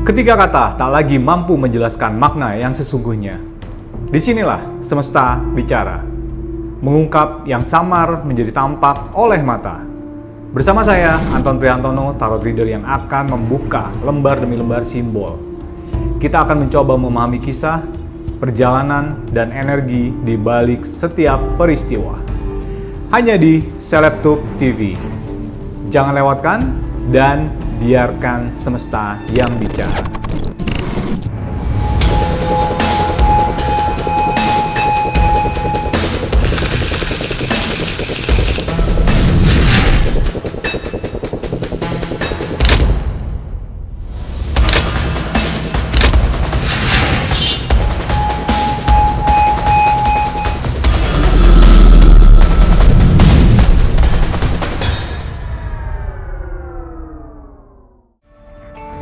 Ketiga kata tak lagi mampu menjelaskan makna yang sesungguhnya. Disinilah semesta bicara, mengungkap yang samar menjadi tampak oleh mata. Bersama saya, Anton Prihantono, Tarot Reader yang akan membuka lembar demi lembar simbol. Kita akan mencoba memahami kisah, perjalanan, dan energi di balik setiap peristiwa. Hanya di Celebtube TV. Jangan lewatkan dan biarkan semesta yang bicara.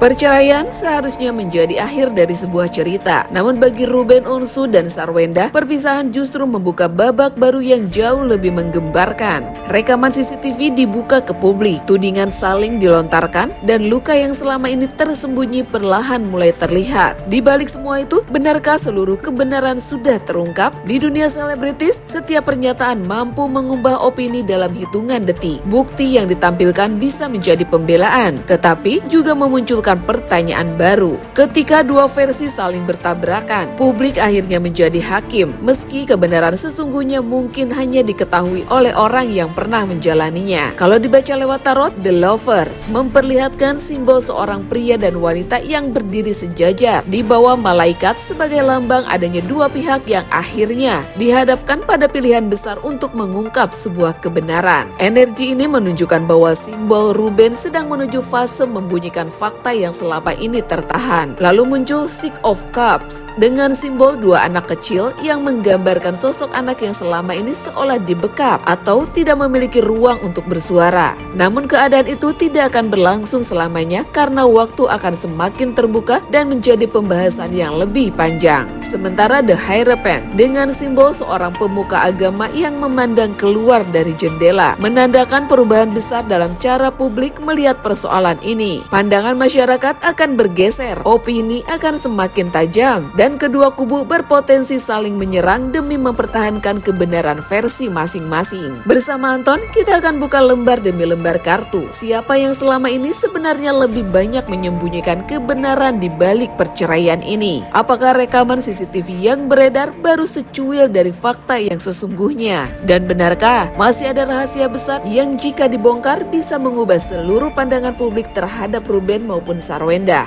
Perceraian seharusnya menjadi akhir dari sebuah cerita. Namun bagi Ruben Onsu dan Sarwenda, perpisahan justru membuka babak baru yang jauh lebih menggembarkan. Rekaman CCTV dibuka ke publik, tudingan saling dilontarkan, dan luka yang selama ini tersembunyi perlahan mulai terlihat. Di balik semua itu, benarkah seluruh kebenaran sudah terungkap? Di dunia selebritis, setiap pernyataan mampu mengubah opini dalam hitungan detik. Bukti yang ditampilkan bisa menjadi pembelaan, tetapi juga memunculkan pertanyaan baru. Ketika dua versi saling bertabrakan, publik akhirnya menjadi hakim, meski kebenaran sesungguhnya mungkin hanya diketahui oleh orang yang pernah menjalaninya. Kalau dibaca lewat tarot, The Lovers memperlihatkan simbol seorang pria dan wanita yang berdiri sejajar di bawah malaikat sebagai lambang adanya dua pihak yang akhirnya dihadapkan pada pilihan besar untuk mengungkap sebuah kebenaran. Energi ini menunjukkan bahwa simbol Ruben sedang menuju fase membunyikan fakta yang selama ini tertahan. Lalu muncul Six of Cups dengan simbol dua anak kecil yang menggambarkan sosok anak yang selama ini seolah dibekap atau tidak memiliki ruang untuk bersuara. Namun keadaan itu tidak akan berlangsung selamanya karena waktu akan semakin terbuka dan menjadi pembahasan yang lebih panjang. Sementara The Hierophant dengan simbol seorang pemuka agama yang memandang keluar dari jendela menandakan perubahan besar dalam cara publik melihat persoalan ini. Pandangan masyarakat akan bergeser, opini akan semakin tajam, dan kedua kubu berpotensi saling menyerang demi mempertahankan kebenaran versi masing-masing. Bersama Anton, kita akan buka lembar demi lembar kartu. Siapa yang selama ini sebenarnya lebih banyak menyembunyikan kebenaran di balik perceraian ini? Apakah rekaman CCTV yang beredar baru secuil dari fakta yang sesungguhnya? Dan benarkah masih ada rahasia besar yang jika dibongkar bisa mengubah seluruh pandangan publik terhadap Ruben maupun Sarwenda?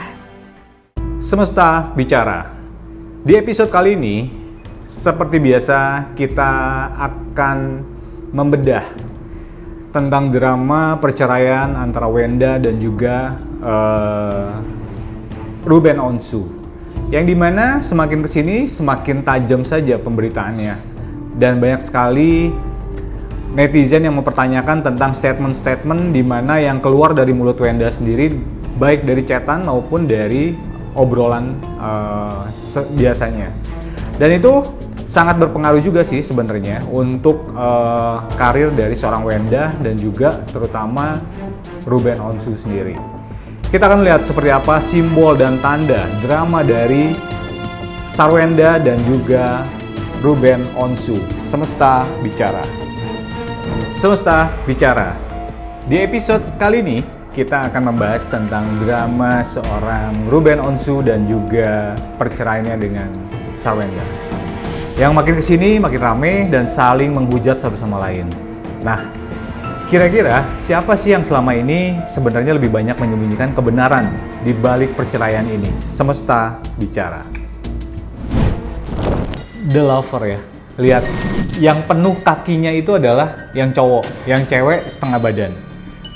Semesta bicara. Di episode kali ini, seperti biasa kita akan membedah tentang drama perceraian antara Wenda dan juga Ruben Onsu, yang dimana semakin kesini semakin tajam saja pemberitaannya, dan banyak sekali netizen yang mempertanyakan tentang statement-statement di mana yang keluar dari mulut Wenda sendiri, baik dari chatan maupun dari obrolan biasanya. Dan itu sangat berpengaruh juga sih sebenarnya untuk karir dari seorang Wenda dan juga terutama Ruben Onsu sendiri. Kita akan lihat seperti apa simbol dan tanda drama dari Sarwenda dan juga Ruben Onsu. Semesta bicara. Semesta bicara. Di episode kali ini kita akan membahas tentang drama seorang Ruben Onsu dan juga perceraiannya dengan Sarwenda, yang makin kesini makin rame dan saling menghujat satu sama lain. Nah, kira-kira siapa sih yang selama ini sebenarnya lebih banyak menyembunyikan kebenaran di balik perceraian ini? Semesta bicara. The Lover ya. Lihat, yang penuh kakinya itu adalah yang cowok, yang cewek setengah badan.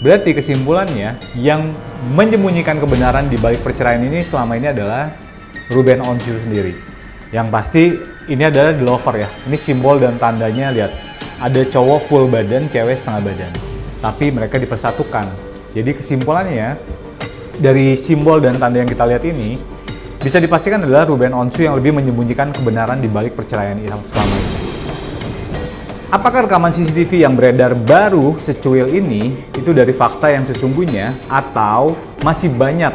Berarti kesimpulannya, yang menyembunyikan kebenaran di balik perceraian ini selama ini adalah Ruben Onsu sendiri. Yang pasti ini adalah The Lover ya. Ini simbol dan tandanya, lihat. Ada cowok full badan, cewek setengah badan. Tapi mereka dipersatukan. Jadi kesimpulannya, dari simbol dan tanda yang kita lihat ini, bisa dipastikan adalah Ruben Onsu yang lebih menyembunyikan kebenaran di balik perceraian ini selama ini. Apakah rekaman CCTV yang beredar baru secuil ini itu dari fakta yang sesungguhnya, atau masih banyak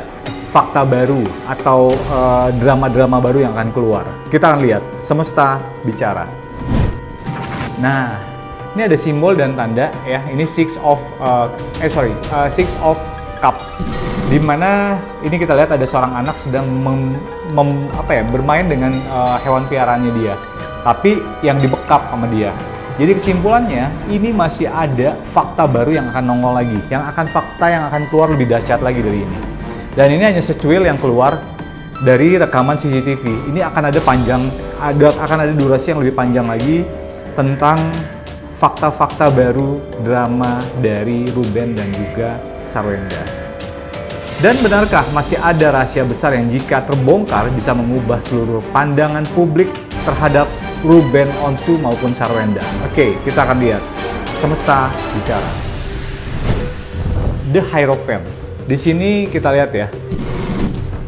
fakta baru atau drama-drama baru yang akan keluar. Kita akan lihat semesta bicara. Nah, ini ada simbol dan tanda ya. Ini Six of Cup. Di mana ini kita lihat ada seorang anak sedang bermain dengan hewan piaraannya dia. Tapi yang dibekap sama dia. Jadi kesimpulannya, ini masih ada fakta baru yang akan nongol lagi. Yang akan keluar lebih dahsyat lagi dari ini. Dan ini hanya secuil yang keluar dari rekaman CCTV. Ini akan ada durasi yang lebih panjang lagi tentang fakta-fakta baru drama dari Ruben dan juga Sarwenda. Dan benarkah masih ada rahasia besar yang jika terbongkar bisa mengubah seluruh pandangan publik terhadap Ruben Onsu maupun Sarwenda? Oke, kita akan lihat. Semesta bicara. The Hierophant. Di sini kita lihat ya.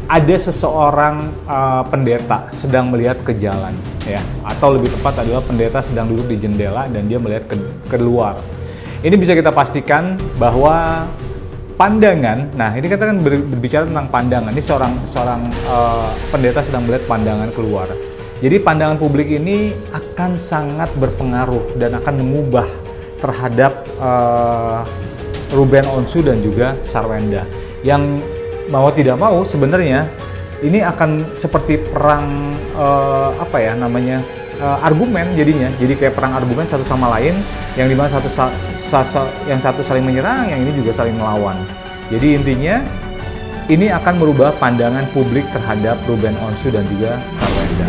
Ada seseorang pendeta sedang melihat ke jalan ya, atau lebih tepat adalah pendeta sedang duduk di jendela dan dia melihat ke luar. Ini bisa kita pastikan bahwa pandangan, nah ini kita kan berbicara tentang pandangan. Ini seorang pendeta sedang melihat pandangan keluar. Jadi pandangan publik ini akan sangat berpengaruh dan akan mengubah terhadap Ruben Onsu dan juga Sarwenda. Yang mau tidak mau sebenarnya ini akan seperti perang argumen jadinya. Jadi kayak perang argumen satu sama lain, yang dimana yang satu saling menyerang, yang ini juga saling melawan. Jadi intinya ini akan merubah pandangan publik terhadap Ruben Onsu dan juga Sarwenda.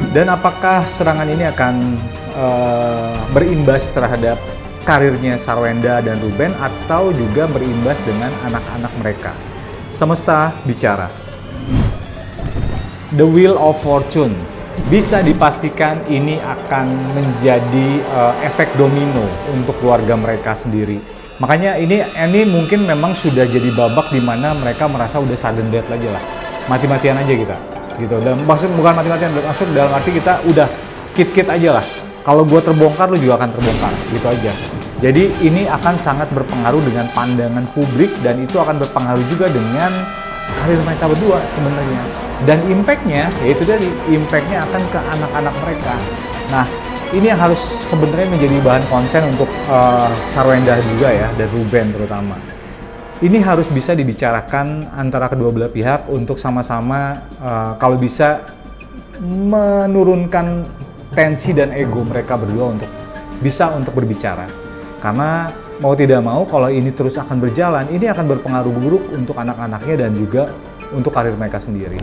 Dan apakah serangan ini akan berimbas terhadap karirnya Sarwenda dan Ruben atau juga berimbas dengan anak-anak mereka? Semesta bicara. The Wheel of Fortune. Bisa dipastikan ini akan menjadi efek domino untuk keluarga mereka sendiri. Makanya ini mungkin memang sudah jadi babak di mana mereka merasa udah sudden death aja lah. Mati-matian aja kita. Gitu. Dan maksud bukan mati-matian, maksud dalam arti kita udah kit-kit aja lah. Kalau gue terbongkar, lu juga akan terbongkar, gitu aja. Jadi ini akan sangat berpengaruh dengan pandangan publik dan itu akan berpengaruh juga dengan karir mereka berdua sebenarnya. Dan impact-nya, yaitu dari impact-nya akan ke anak-anak mereka. Nah, ini yang harus sebenarnya menjadi bahan konsen untuk Sarwenda juga ya, dan Ruben terutama. Ini harus bisa dibicarakan antara kedua belah pihak untuk sama-sama kalau bisa menurunkan tensi dan ego mereka berdua untuk berbicara. Karena mau tidak mau kalau ini terus akan berjalan, ini akan berpengaruh buruk untuk anak-anaknya dan juga untuk karir mereka sendiri.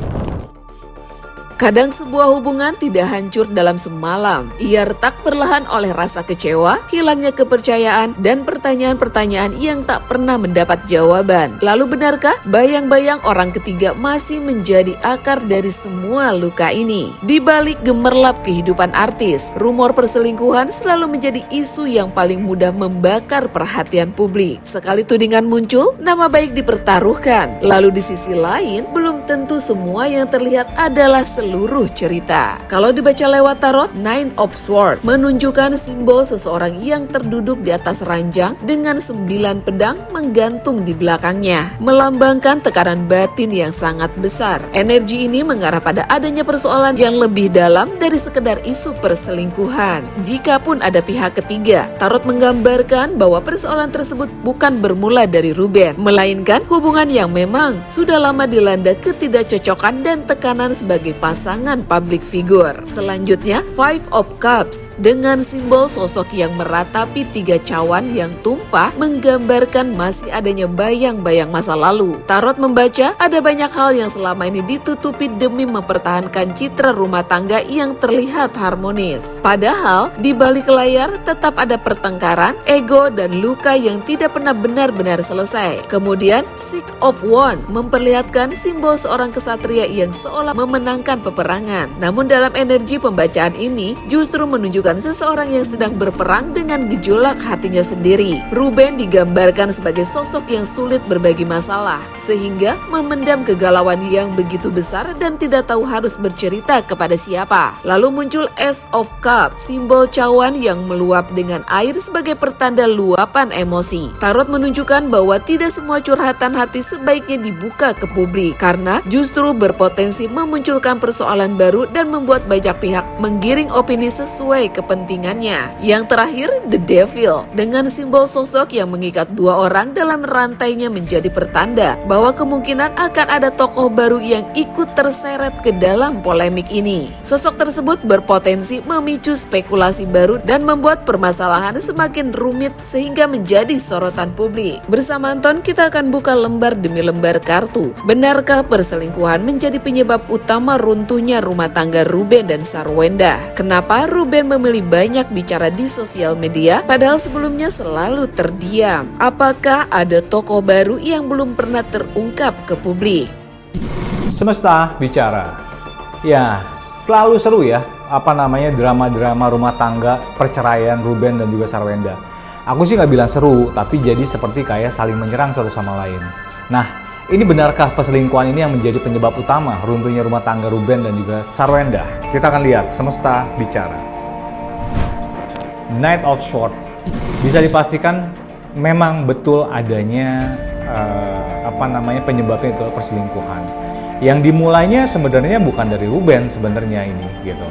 Kadang sebuah hubungan tidak hancur dalam semalam. Ia retak perlahan oleh rasa kecewa, hilangnya kepercayaan, dan pertanyaan-pertanyaan yang tak pernah mendapat jawaban. Lalu benarkah bayang-bayang orang ketiga masih menjadi akar dari semua luka ini? Di balik gemerlap kehidupan artis, rumor perselingkuhan selalu menjadi isu yang paling mudah membakar perhatian publik. Sekali tudingan muncul, nama baik dipertaruhkan. Lalu di sisi lain, belum tentu semua yang terlihat adalah seluruh cerita. Kalau dibaca lewat tarot, Nine of Swords menunjukkan simbol seseorang yang terduduk di atas ranjang dengan 9 pedang menggantung di belakangnya, melambangkan tekanan batin yang sangat besar. Energi ini mengarah pada adanya persoalan yang lebih dalam dari sekedar isu perselingkuhan. Jikapun ada pihak ketiga, tarot menggambarkan bahwa persoalan tersebut bukan bermula dari Ruben, melainkan hubungan yang memang sudah lama dilanda ketidakcocokan dan tekanan sebagai pasangan public figure. Selanjutnya, Five of Cups dengan simbol sosok yang meratapi 3 cawan yang tumpah menggambarkan masih adanya bayang-bayang masa lalu. Tarot membaca ada banyak hal yang selama ini ditutupi demi mempertahankan citra rumah tangga yang terlihat harmonis. Padahal di balik layar tetap ada pertengkaran, ego, dan luka yang tidak pernah benar-benar selesai. Kemudian, Six of Wands memperlihatkan simbol seorang kesatria yang seolah memenangkan peperangan. Namun dalam energi pembacaan ini justru menunjukkan seseorang yang sedang berperang dengan gejolak hatinya sendiri. Ruben digambarkan sebagai sosok yang sulit berbagi masalah, sehingga memendam kegalauan yang begitu besar dan tidak tahu harus bercerita kepada siapa. Lalu muncul Ace of Cups, simbol cawan yang meluap dengan air sebagai pertanda luapan emosi. Tarot menunjukkan bahwa tidak semua curhatan hati sebaiknya dibuka ke publik, karena justru berpotensi memunculkan persoalan baru dan membuat banyak pihak menggiring opini sesuai kepentingannya. Yang terakhir, The Devil, dengan simbol sosok yang mengikat dua orang dalam rantainya menjadi pertanda bahwa kemungkinan akan ada tokoh baru yang ikut terseret ke dalam polemik ini. Sosok tersebut berpotensi memicu spekulasi baru dan membuat permasalahan semakin rumit sehingga menjadi sorotan publik. Bersama Anton, kita akan buka lembar demi lembar kartu. Benarkah perselingkuhan menjadi penyebab utama runtuhnya rumah tangga Ruben dan Sarwenda? Kenapa Ruben memilih banyak bicara di sosial media padahal sebelumnya selalu terdiam? Apakah ada tokoh baru yang belum pernah terungkap ke publik? Semesta bicara. Ya, selalu seru ya, drama-drama rumah tangga, perceraian Ruben dan juga Sarwenda. Aku sih nggak bilang seru, tapi jadi seperti kayak saling menyerang satu sama lain. Nah, ini benarkah perselingkuhan ini yang menjadi penyebab utama runtuhnya rumah tangga Ruben dan juga Sarwenda? Kita akan lihat Semesta bicara. Knight of Swords. Bisa dipastikan memang betul adanya penyebabnya itu perselingkuhan. Yang dimulainya sebenarnya bukan dari Ruben sebenarnya ini gitu.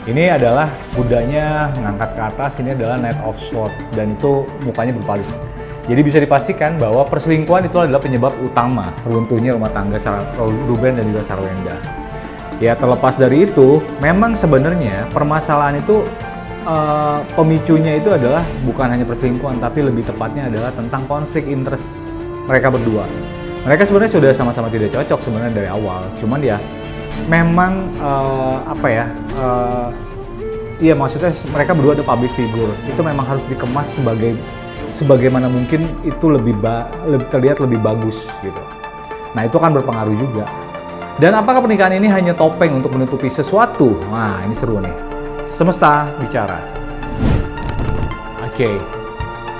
Ini adalah kudanya mengangkat ke atas, ini adalah Knight of Swords dan itu mukanya berpaling. Jadi bisa dipastikan bahwa perselingkuhan itu adalah penyebab utama runtuhnya rumah tangga Ruben dan juga Sarwenda. Ya, terlepas dari itu, memang sebenarnya permasalahan itu pemicunya itu adalah bukan hanya perselingkuhan, tapi lebih tepatnya adalah tentang konflik interest mereka berdua. Mereka sebenarnya sudah sama-sama tidak cocok sebenarnya dari awal. Cuman ya memang maksudnya mereka berdua ada public figure. Itu memang harus dikemas sebagaimana mungkin itu lebih terlihat lebih bagus gitu. Nah, itu kan berpengaruh juga. Dan apakah pernikahan ini hanya topeng untuk menutupi sesuatu? Nah, ini seru nih. Semesta bicara. Oke.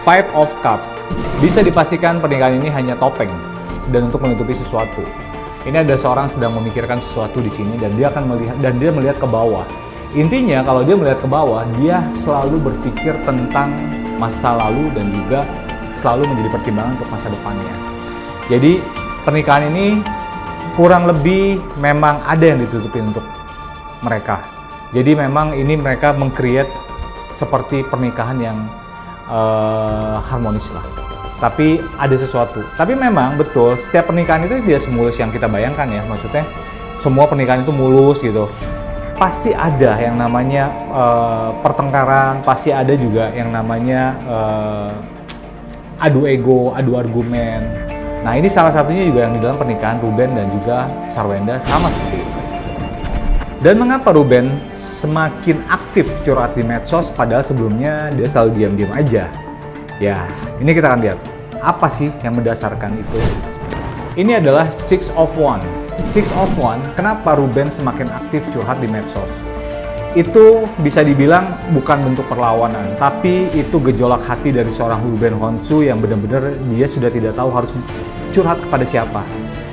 Five of Cups. Bisa dipastikan pernikahan ini hanya topeng dan untuk menutupi sesuatu. Ini ada seorang sedang memikirkan sesuatu di sini dan dia melihat ke bawah. Intinya kalau dia melihat ke bawah, dia selalu berpikir tentang masa lalu dan juga selalu menjadi pertimbangan untuk masa depannya. Jadi pernikahan ini kurang lebih memang ada yang ditutupin untuk mereka. Jadi memang ini mereka meng-create seperti pernikahan yang harmonis lah. Tapi ada sesuatu. Tapi memang betul, setiap pernikahan itu tidak semulus yang kita bayangkan ya. Maksudnya semua pernikahan itu mulus gitu. Pasti ada yang namanya pertengkaran, pasti ada juga yang namanya adu ego, adu argumen. Nah, ini salah satunya juga yang di dalam pernikahan Ruben dan juga Sarwenda sama seperti itu. Dan mengapa Ruben semakin aktif curhat di medsos padahal sebelumnya dia selalu diam-diam aja? Ya, ini kita akan lihat apa sih yang mendasarkan itu. Ini adalah Six of Wands. Six of Wands, kenapa Ruben semakin aktif curhat di medsos? Itu bisa dibilang bukan bentuk perlawanan, tapi itu gejolak hati dari seorang Ruben Honshu yang benar-benar dia sudah tidak tahu harus curhat kepada siapa.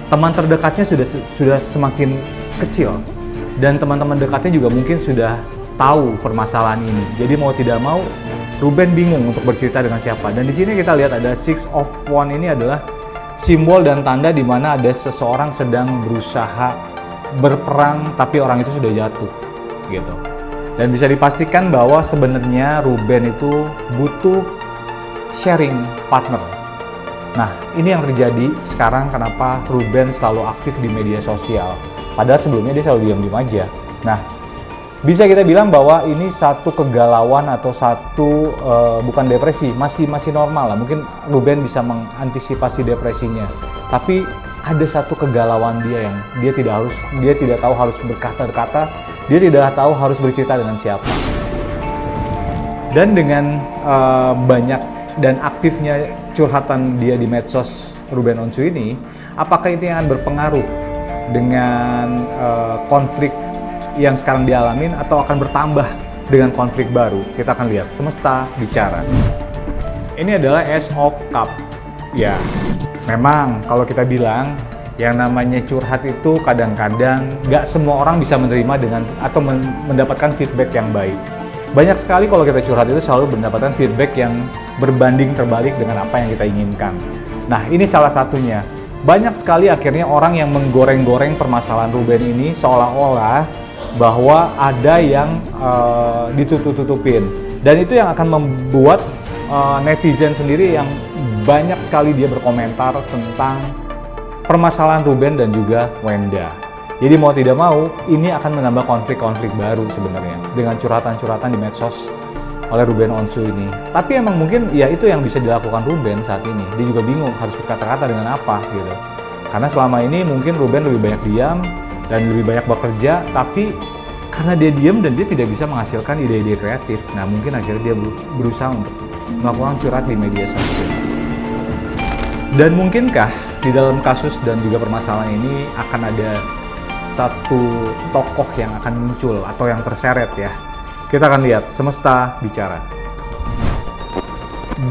Teman terdekatnya sudah semakin kecil dan teman-teman dekatnya juga mungkin sudah tahu permasalahan ini. Jadi mau tidak mau Ruben bingung untuk bercerita dengan siapa. Dan di sini kita lihat ada Six of Wands ini adalah simbol dan tanda di mana ada seseorang sedang berusaha berperang tapi orang itu sudah jatuh gitu. Dan bisa dipastikan bahwa sebenarnya Ruben itu butuh sharing partner. Nah, ini yang terjadi sekarang kenapa Ruben selalu aktif di media sosial. Padahal sebelumnya dia selalu diam-diam aja. Nah, bisa kita bilang bahwa ini satu kegalauan atau satu bukan depresi, masih normal lah. Mungkin Ruben bisa mengantisipasi depresinya. Tapi ada satu kegalauan dia yang dia tidak tahu harus berkata-kata, dia tidak tahu harus bercerita dengan siapa. Dan dengan banyak dan aktifnya curhatan dia di medsos Ruben Honshu ini, apakah itu yang akan berpengaruh dengan konflik yang sekarang dialamin atau akan bertambah dengan konflik baru? Kita akan lihat. Semesta bicara. Ini adalah Ace of Cup. Ya, memang kalau kita bilang yang namanya curhat itu kadang-kadang nggak semua orang bisa menerima dengan atau mendapatkan feedback yang baik. Banyak sekali kalau kita curhat itu selalu mendapatkan feedback yang berbanding terbalik dengan apa yang kita inginkan. Nah, ini salah satunya. Banyak sekali akhirnya orang yang menggoreng-goreng permasalahan Ruben ini seolah-olah bahwa ada yang ditutup-tutupin. Dan itu yang akan membuat netizen sendiri yang banyak sekali dia berkomentar tentang permasalahan Ruben dan juga Wenda. Jadi mau tidak mau, ini akan menambah konflik-konflik baru sebenarnya dengan curhatan-curhatan di medsos oleh Ruben Onsu ini. Tapi emang mungkin ya itu yang bisa dilakukan Ruben saat ini. Dia juga bingung harus berkata-kata dengan apa gitu. Karena selama ini mungkin Ruben lebih banyak diam dan lebih banyak bekerja, tapi karena dia diam dan dia tidak bisa menghasilkan ide-ide kreatif. Nah mungkin akhirnya dia berusaha untuk melakukan curhat di media sosial. Dan mungkinkah di dalam kasus dan juga permasalahan ini akan ada satu tokoh yang akan muncul atau yang terseret ya? Kita akan lihat. Semesta bicara.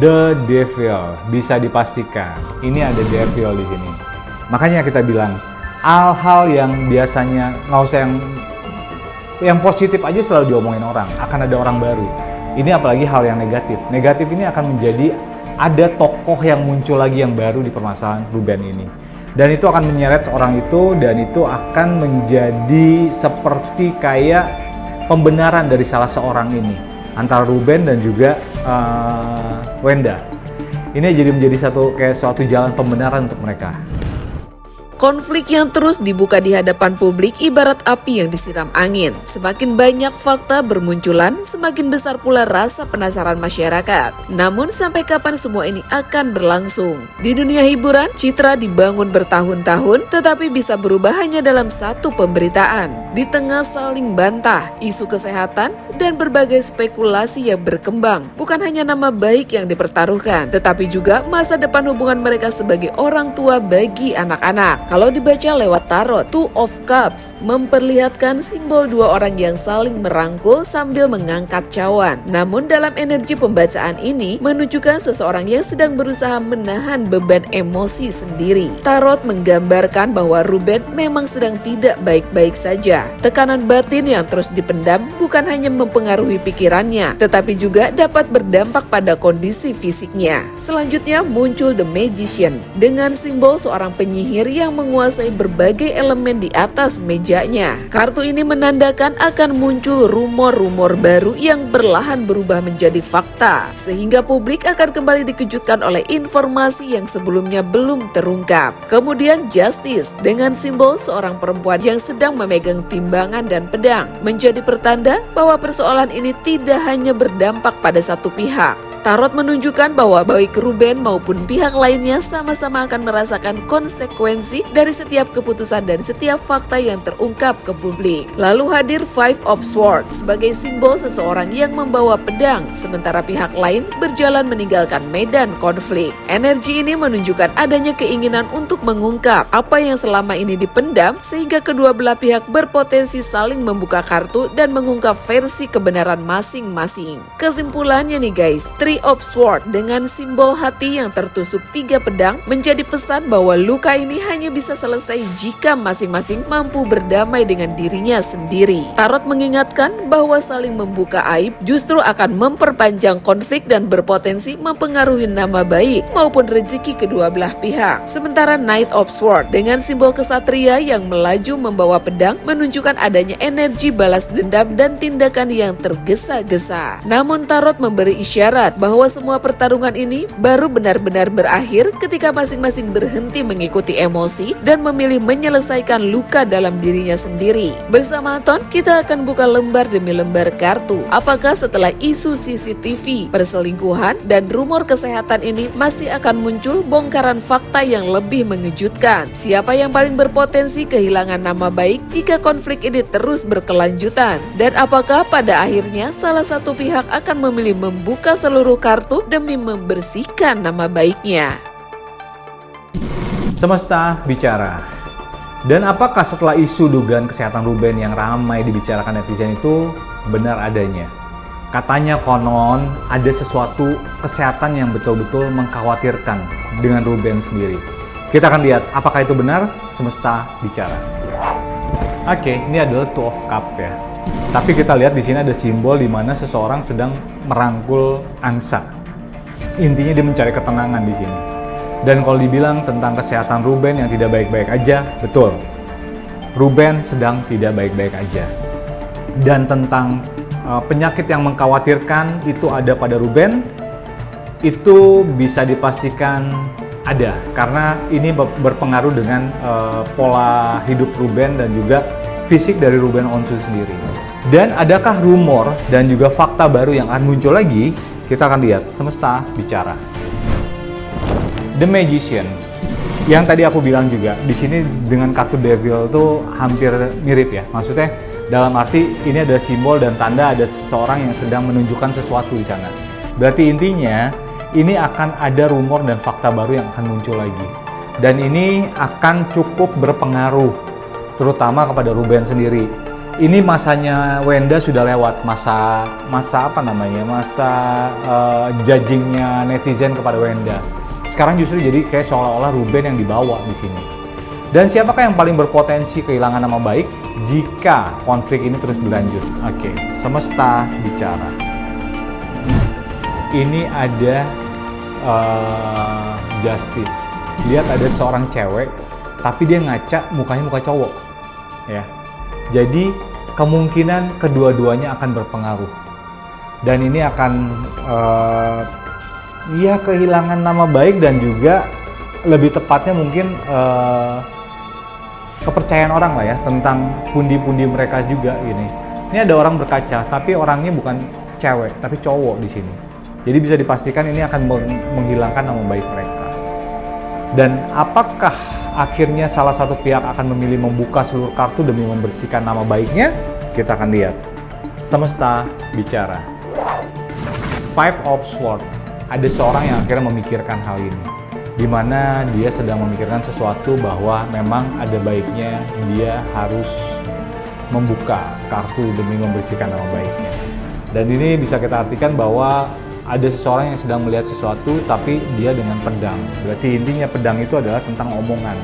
The Devil, bisa dipastikan ini ada Devil di sini. Makanya kita bilang hal-hal yang biasanya nggak usah yang positif aja selalu diomongin orang, akan ada orang baru. Ini apalagi hal yang negatif. Negatif ini akan menjadi ada tokoh yang muncul lagi yang baru di permasalahan Ruben ini. Dan itu akan menyeret seorang itu dan itu akan menjadi seperti kayak pembenaran dari salah seorang ini antara Ruben dan juga Wenda. Ini jadi menjadi suatu jalan pembenaran untuk mereka. Konflik yang terus dibuka di hadapan publik ibarat api yang disiram angin. Semakin banyak fakta bermunculan, semakin besar pula rasa penasaran masyarakat. Namun sampai kapan semua ini akan berlangsung? Di dunia hiburan, citra dibangun bertahun-tahun, tetapi bisa berubah hanya dalam satu pemberitaan. Di tengah saling bantah, isu kesehatan, dan berbagai spekulasi yang berkembang, bukan hanya nama baik yang dipertaruhkan, tetapi juga masa depan hubungan mereka sebagai orang tua bagi anak-anak. Kalau dibaca lewat tarot, Two of Cups memperlihatkan simbol dua orang yang saling merangkul sambil mengangkat cawan. Namun dalam energi pembacaan ini menunjukkan seseorang yang sedang berusaha menahan beban emosi sendiri. Tarot menggambarkan bahwa Ruben memang sedang tidak baik-baik saja. Tekanan batin yang terus dipendam bukan hanya mempengaruhi pikirannya, tetapi juga dapat berdampak pada kondisi fisiknya. Selanjutnya muncul The Magician dengan simbol seorang penyihir yang menguasai berbagai elemen di atas mejanya. Kartu ini menandakan akan muncul rumor-rumor baru yang perlahan berubah menjadi fakta, sehingga publik akan kembali dikejutkan oleh informasi yang sebelumnya belum terungkap. Kemudian Justice dengan simbol seorang perempuan yang sedang memegang timbangan dan pedang, menjadi pertanda bahwa persoalan ini tidak hanya berdampak pada satu pihak. Tarot menunjukkan bahwa baik Ruben maupun pihak lainnya sama-sama akan merasakan konsekuensi dari setiap keputusan dan setiap fakta yang terungkap ke publik. Lalu hadir Five of Swords sebagai simbol seseorang yang membawa pedang, sementara pihak lain berjalan meninggalkan medan konflik. Energi ini menunjukkan adanya keinginan untuk mengungkap apa yang selama ini dipendam, sehingga kedua belah pihak berpotensi saling membuka kartu dan mengungkap versi kebenaran masing-masing. Kesimpulannya nih guys, Three of Swords dengan simbol hati yang tertusuk 3 pedang menjadi pesan bahwa luka ini hanya bisa selesai jika masing-masing mampu berdamai dengan dirinya sendiri. Tarot mengingatkan bahwa saling membuka aib justru akan memperpanjang konflik dan berpotensi mempengaruhi nama baik maupun rezeki kedua belah pihak. Sementara Knight of Swords dengan simbol kesatria yang melaju membawa pedang menunjukkan adanya energi balas dendam dan tindakan yang tergesa-gesa. Namun Tarot memberi isyarat bahwa semua pertarungan ini baru benar-benar berakhir ketika masing-masing berhenti mengikuti emosi dan memilih menyelesaikan luka dalam dirinya sendiri. Bersama Ton, kita akan buka lembar demi lembar kartu. Apakah setelah isu CCTV, perselingkuhan, dan rumor kesehatan ini masih akan muncul bongkaran fakta yang lebih mengejutkan? Siapa yang paling berpotensi kehilangan nama baik jika konflik ini terus berkelanjutan? Dan apakah pada akhirnya salah satu pihak akan memilih membuka seluruh kartu demi membersihkan nama baiknya? Semesta bicara. Dan apakah setelah isu dugaan kesehatan Ruben yang ramai dibicarakan netizen itu benar adanya? Katanya konon ada sesuatu kesehatan yang betul-betul mengkhawatirkan dengan Ruben sendiri. Kita akan lihat apakah itu benar. Semesta bicara. Oke, ini adalah Two of Cups ya. Tapi kita lihat di sini ada simbol di mana seseorang sedang merangkul angsa. Intinya dia mencari ketenangan di sini. Dan kalau dibilang tentang kesehatan Ruben yang tidak baik-baik aja, betul. Ruben sedang tidak baik-baik aja. Dan tentang penyakit yang mengkhawatirkan itu ada pada Ruben, itu bisa dipastikan ada. Karena ini berpengaruh dengan pola hidup Ruben dan juga fisik dari Ruben Onsu sendiri. Dan adakah rumor dan juga fakta baru yang akan muncul lagi? Kita akan lihat. Semesta bicara. The Magician, yang tadi aku bilang juga, di sini dengan kartu Devil tuh hampir mirip ya. Maksudnya dalam arti ini ada simbol dan tanda ada seseorang yang sedang menunjukkan sesuatu di sana. Berarti intinya ini akan ada rumor dan fakta baru yang akan muncul lagi. Dan ini akan cukup berpengaruh, terutama kepada Ruben sendiri. Ini masanya Wenda sudah lewat, masa judgingnya netizen kepada Wenda. Sekarang justru jadi kayak seolah-olah Ruben yang dibawa di sini. Dan siapakah yang paling berpotensi kehilangan nama baik jika konflik ini terus berlanjut? Oke, semesta bicara. Ini ada justice. Lihat ada seorang cewek, tapi dia ngaca mukanya muka cowok. Ya, jadi kemungkinan kedua-duanya akan berpengaruh. Dan ini akan kehilangan nama baik dan juga lebih tepatnya mungkin kepercayaan orang lah ya tentang pundi-pundi mereka juga ini. Ini ada orang berkaca tapi orangnya bukan cewek tapi cowok di sini. Jadi bisa dipastikan ini akan menghilangkan nama baik mereka. Dan apakah akhirnya salah satu pihak akan memilih membuka seluruh kartu demi membersihkan nama baiknya? Kita akan lihat. Semesta bicara. Five of Swords. Ada seorang yang akhirnya memikirkan hal ini, di mana dia sedang memikirkan sesuatu bahwa memang ada baiknya dia harus membuka kartu demi membersihkan nama baiknya. Dan ini bisa kita artikan bahwa ada seseorang yang sedang melihat sesuatu tapi dia dengan pedang. Berarti intinya pedang itu adalah tentang omongan.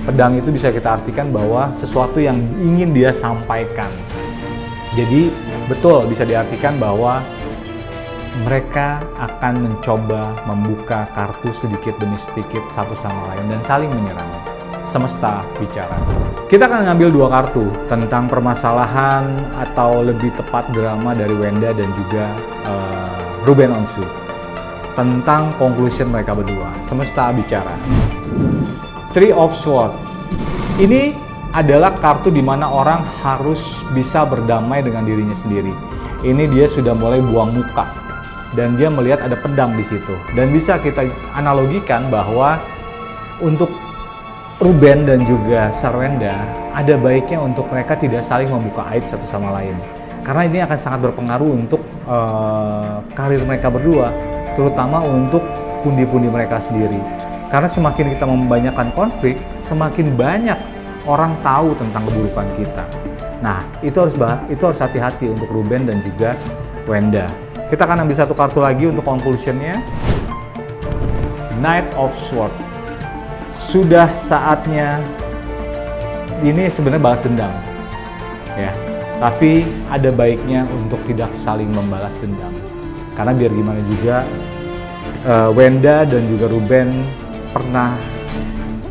Pedang itu bisa kita artikan bahwa sesuatu yang ingin dia sampaikan. Jadi betul bisa diartikan bahwa mereka akan mencoba membuka kartu sedikit demi sedikit satu sama lain dan saling menyerang. Semesta bicara. Kita akan ngambil dua kartu tentang permasalahan atau lebih tepat drama dari Wenda dan juga Ruben Onsu. Tentang conclusion mereka berdua. Semesta bicara. Three of Swords. Ini adalah kartu di mana orang harus bisa berdamai dengan dirinya sendiri. Ini dia sudah mulai buang muka. Dan dia melihat ada pedang di situ. Dan bisa kita analogikan bahwa untuk Ruben dan juga Sarwenda, ada baiknya untuk mereka tidak saling membuka aib satu sama lain. Karena ini akan sangat berpengaruh untuk karir mereka berdua, terutama untuk pundi-pundi mereka sendiri. Karena semakin kita membanyakkan konflik, semakin banyak orang tahu tentang keburukan kita. Nah, itu harus hati-hati untuk Ruben dan juga Wenda. Kita akan ambil satu kartu lagi untuk conclusionnya. Knight of Swords. Sudah saatnya, ini sebenarnya balas dendam, ya. Tapi ada baiknya untuk tidak saling membalas dendam. Karena biar gimana juga, Wenda dan juga Ruben pernah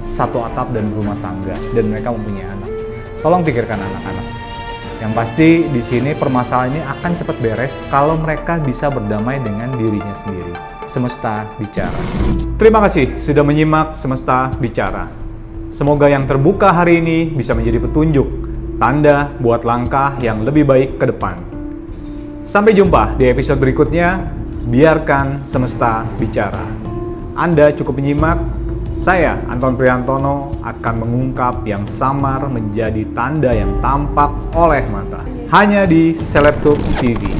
satu atap dan berumah tangga, dan mereka mempunyai anak. Tolong pikirkan anak-anak. Yang pasti di sini permasalahan ini akan cepat beres kalau mereka bisa berdamai dengan dirinya sendiri. Semesta bicara. Terima kasih sudah menyimak Semesta Bicara. Semoga yang terbuka hari ini bisa menjadi petunjuk, tanda buat langkah yang lebih baik ke depan. Sampai jumpa di episode berikutnya. Biarkan Semesta Bicara. Anda cukup menyimak. Saya, Anton Prihantono, akan mengungkap yang samar menjadi tanda yang tampak oleh mata. Hanya di Selebtube TV.